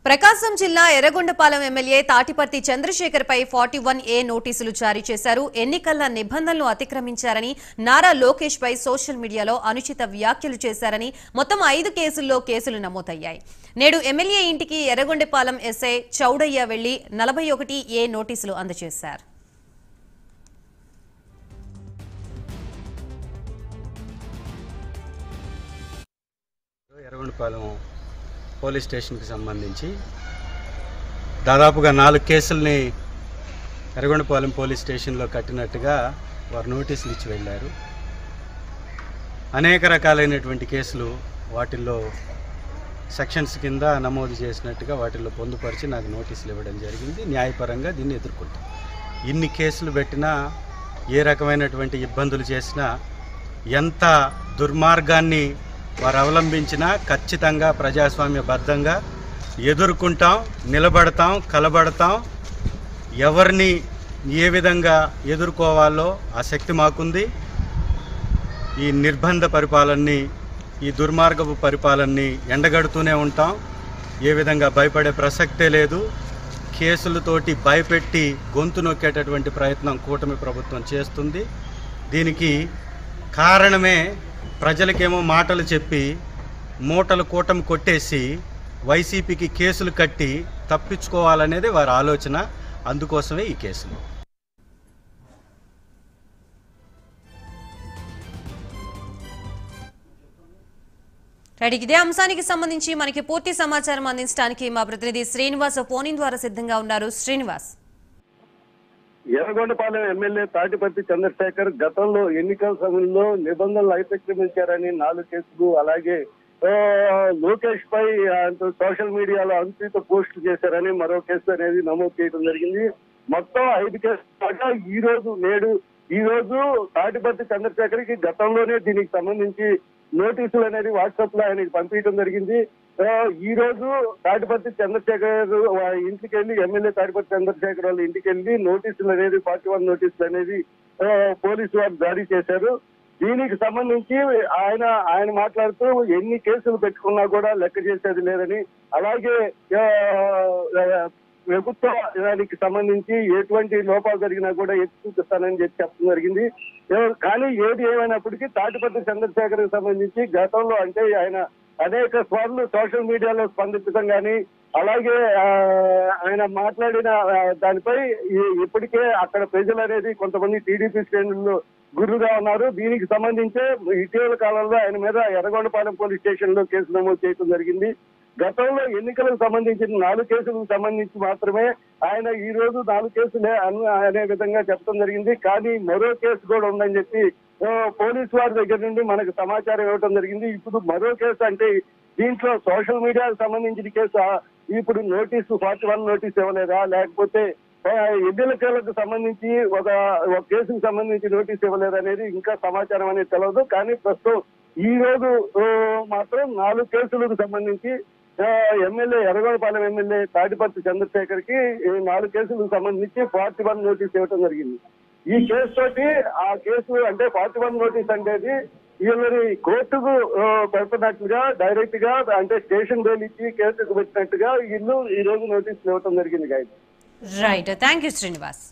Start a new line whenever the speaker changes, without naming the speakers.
ప్రకాశం జిల్లా ఎర్రగొండపాలెం ఎమ్మెల్యే తాటిపర్తి చంద్రశేఖర్ పై 41A నోటీసులు జారీ చేశారు. ఎన్నికల నిబంధనలు అతిక్రమించారని, నారా లోకేష్ పై సోషల్ మీడియాలో అనుచిత వ్యాఖ్యలు చేశారని మొత్తం 5 కేసుల్లో కేసులు నమోదయ్యాయి. నేడు ఎమ్మెల్యే ఇంటికి ఎర్రగొండపాలెం ఎస్ఐ చౌడయ్య వెళ్లి 41A నోటీసులు అందజేశారు.
ఎర్రగొండపాలెం పోలీస్ స్టేషన్కి సంబంధించి దాదాపుగా 4 కేసుల్ని ఎర్రగొండపాలెం పోలీస్ స్టేషన్లో కట్టినట్టుగా వారు నోటీసులు ఇచ్చి వెళ్ళారు. అనేక రకాలైనటువంటి కేసులు వాటిల్లో సెక్షన్స్ కింద నమోదు చేసినట్టుగా వాటిల్లో పొందుపరిచి నాకు నోటీసులు ఇవ్వడం జరిగింది. న్యాయపరంగా దీన్ని ఎదుర్కొంటాం. ఇన్ని కేసులు పెట్టినా, ఏ రకమైనటువంటి ఇబ్బందులు చేసినా, ఎంత దుర్మార్గాన్ని వారు అవలంబించినా ఖచ్చితంగా ప్రజాస్వామ్యబద్ధంగా ఎదుర్కొంటాం, నిలబడతాం, కలబడతాం. ఎవరిని ఏ విధంగా ఎదుర్కోవాలో ఆ శక్తి మాకుంది. ఈ నిర్బంధ పరిపాలనని, ఈ దుర్మార్గపు పరిపాలనని ఎండగడుతూనే ఉంటాం. ఏ విధంగా భయపడే ప్రసక్తే లేదు. కేసులతోటి భయపెట్టి గొంతు నొక్కేటటువంటి ప్రయత్నం కూటమి ప్రభుత్వం చేస్తుంది. దీనికి కారణమే ప్రజలకేమో మాటలు చెప్పి మూటలు కూటమి కొట్టేసి వైసీపీకి కేసులు కట్టి తప్పించుకోవాలనేది వారి ఆలోచన. అందుకోసమే ఈ కేసులు.
ఇదే అంశానికి సంబంధించి మనకి పూర్తి సమాచారం అందించడానికి మా ప్రతినిధి శ్రీనివాస్ ఫోన్ ఇన్ ద్వారా సిద్ధంగా ఉన్నారు. శ్రీనివాస్,
ఎర్రగొండపాలెం ఎమ్మెల్యే తాటిపర్తి చంద్రశేఖర్ గతంలో ఎన్నికల సమయంలో నిబంధనలు అతిక్రమించారని 4 కేసులు, అలాగే లోకేష్ పై సోషల్ మీడియాలో అనుచిత పోస్టులు చేశారని మరో కేసు అనేది నమోదు చేయడం జరిగింది. మొత్తం 5 కేసులు ఈ రోజు తాటిపర్తి చంద్రశేఖర్ కి గతంలోనే దీనికి సంబంధించి నోటీసులు అనేది వాట్సాప్ లో ఆయనకి పంపించడం జరిగింది. ఈ రోజు తాటిపర్తి చంద్రశేఖర్ ఇంటికి వెళ్ళి, ఎమ్మెల్యే తాటిపర్తి చంద్రశేఖర్ వాళ్ళ ఇంటికి వెళ్ళి నోటీసులు అనేది 41 నోటీసులు అనేది పోలీసు వారు జారీ చేశారు. దీనికి సంబంధించి ఆయన మాట్లాడుతూ ఎన్ని కేసులు పెట్టుకున్నా కూడా లెక్క చేసేది లేదని, అలాగే ప్రభుత్వానికి సంబంధించి ఎటువంటి లోపాలు జరిగినా కూడా ఎత్తి చూపిస్తానని చెప్పడం జరిగింది. కానీ ఏది ఏమైనప్పటికీ తాటిపర్తి చంద్రశేఖర్ కి సంబంధించి గతంలో అంటే ఆయన అనేక సార్లు సోషల్ మీడియాలో స్పందించడం కానీ, అలాగే ఆయన మాట్లాడిన దానిపై ఇప్పటికే అక్కడ ప్రజలు అనేది కొంతమంది టీడీపీ శ్రేణుల్లో గురుగా ఉన్నారు. దీనికి సంబంధించే ఇటీవల కాలంలో ఆయన మీద ఎర్రగొండపాలెం పోలీస్ స్టేషన్ లో కేసు నమోదు చేయడం జరిగింది. గతంలో ఎన్నికలకు సంబంధించిన 4 కేసులకు సంబంధించి మాత్రమే ఆయన ఈ రోజు 4 కేసులే అనే విధంగా చెప్పడం జరిగింది. కానీ మరో కేసు కూడా ఉందని చెప్పి పోలీసు వారి దగ్గర నుండి మనకు సమాచారం ఇవ్వడం జరిగింది. ఇప్పుడు మరో కేసు అంటే దీంట్లో సోషల్ మీడియాకు సంబంధించిన కేసు, ఇప్పుడు నోటీసు 41 నోటీసు ఇవ్వలేదా, లేకపోతే ఎన్నికలకు సంబంధించి ఒక కేసుకు సంబంధించి నోటీసు ఇవ్వలేదు అనేది ఇంకా సమాచారం అనేది తెలియదు. కానీ ప్రస్తుతం ఈ రోజు మాత్రం 4 కేసులకు సంబంధించి ఎమ్మెల్యే ఎర్రగొండపాలెం ఎమ్మెల్యే తాటిపర్తి చంద్రశేఖర్ కి 4 కేసులకు సంబంధించి 41 నోటీసు ఇవ్వడం జరిగింది. ఈ కేసు తోటి ఆ కేసు అంటే 41 నోటీస్ అనేది వీళ్ళని కోర్టుకు పెడుతున్నట్లుగా డైరెక్ట్ గా అంటే స్టేషన్ బెయిల్ ఇచ్చి కేసుకు పెట్టినట్టుగా వీళ్ళు ఈ రోజు నోటీసులు ఇవ్వడం జరిగింది.
Right, thank you Srinivas.